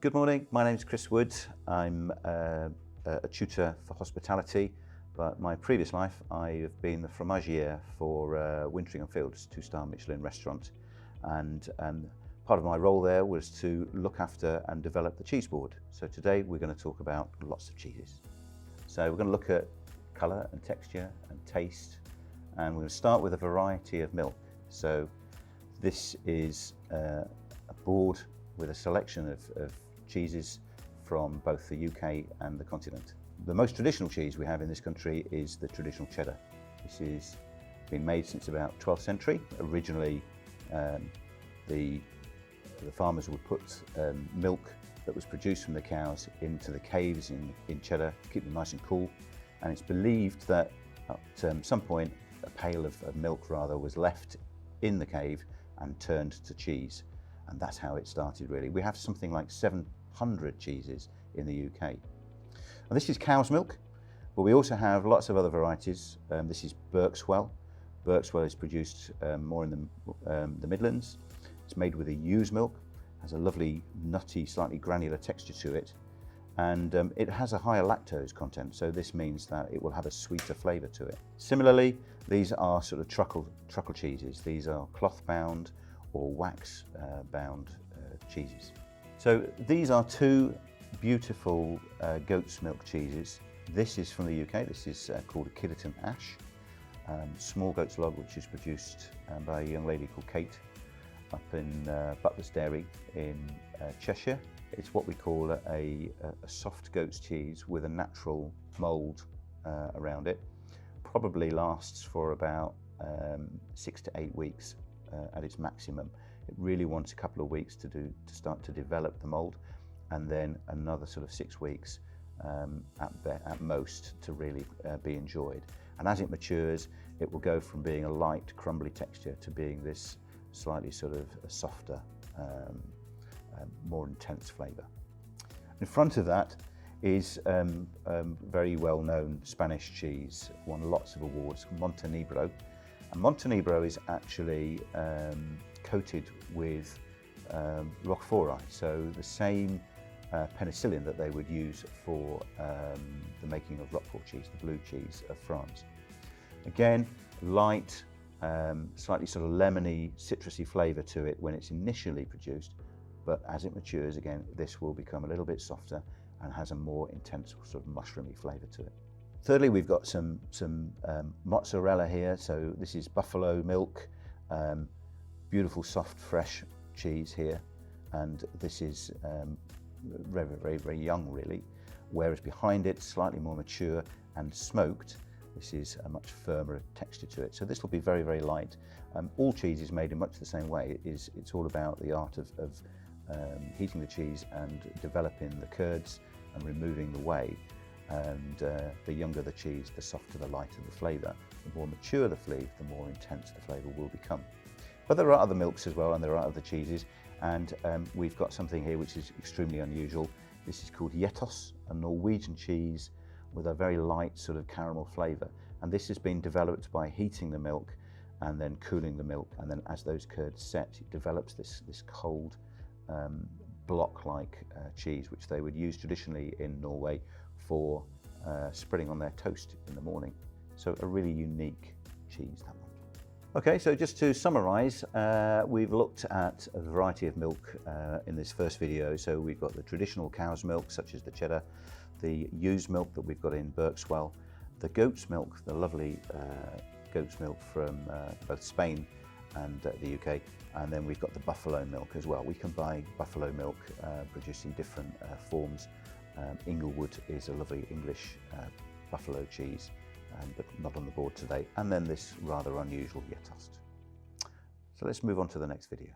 Good morning, my name is Chris Wood. I'm a tutor for hospitality, but my previous life I have been the fromagier for Winteringham Fields, 2-star Michelin restaurant, and part of my role there was to look after and develop the cheese board. So today we're going to talk about lots of cheeses. So we're going to look at colour and texture and taste, and we're going to start with a variety of milk. So this is a board with a selection of cheeses from both the UK and the continent. The most traditional cheese we have in this country is the traditional cheddar. This has been made since about 12th century. Originally, the farmers would put milk that was produced from the cows into the caves in cheddar to keep them nice and cool. And it's believed that at some point a pail of milk was left in the cave and turned to cheese. And that's how it started, really. We have something like 700 cheeses in the UK. And this is cow's milk, but we also have lots of other varieties. This is Berkswell. Berkswell is produced more in the Midlands. It's made with a ewe's milk, has a lovely nutty, slightly granular texture to it, and it has a higher lactose content, so this means that it will have a sweeter flavour to it. Similarly, these are sort of truckle cheeses. These are cloth-bound or wax-bound cheeses. So these are two beautiful goat's milk cheeses. This is from the UK. This is called a Kidderton Ash, small goat's log, which is produced by a young lady called Kate up in Butler's Dairy in Cheshire. It's what we call a soft goat's cheese with a natural mould around it. Probably lasts for about 6 to 8 weeks at its maximum. It really wants a couple of weeks to start to develop the mould, and then another sort of 6 weeks at most to really be enjoyed. And as it matures, it will go from being a light, crumbly texture to being this slightly sort of a softer, more intense flavour. In front of that is very well-known Spanish cheese, won lots of awards, Montenegro. And Montenegro is actually coated with Roquefort, so the same penicillin that they would use for the making of Roquefort cheese, the blue cheese of France. Again, light, slightly sort of lemony, citrusy flavour to it when it's initially produced, but as it matures, again, this will become a little bit softer and has a more intense sort of mushroomy flavour to it. Thirdly, we've got some mozzarella here. So this is buffalo milk, beautiful, soft, fresh cheese here, and this is very young, really. Whereas behind it, slightly more mature and smoked. This is a much firmer texture to it. So this will be very light. All cheese is made in much the same way. It's all about the art of heating the cheese and developing the curds and removing the whey. And the younger the cheese, the softer, the lighter the flavour. The more mature the flavour, the more intense the flavour will become. But there are other milks as well, and there are other cheeses, and we've got something here which is extremely unusual. This is called Gjettos, a Norwegian cheese with a very light sort of caramel flavour, and this has been developed by heating the milk and then cooling the milk, and then as those curds set, it develops this cold block-like cheese, which they would use traditionally in Norway for spreading on their toast in the morning. So a really unique cheese, that one. Okay, so just to summarise, we've looked at a variety of milk in this first video. So we've got the traditional cow's milk, such as the cheddar, the ewe's milk that we've got in Berkswell, the goat's milk, the lovely goat's milk from both Spain and the UK, and then we've got the buffalo milk as well. We can buy buffalo milk produced in different forms. Inglewood is a lovely English buffalo cheese, but not on the board today. And then this rather unusual Gjettos. So let's move on to the next video.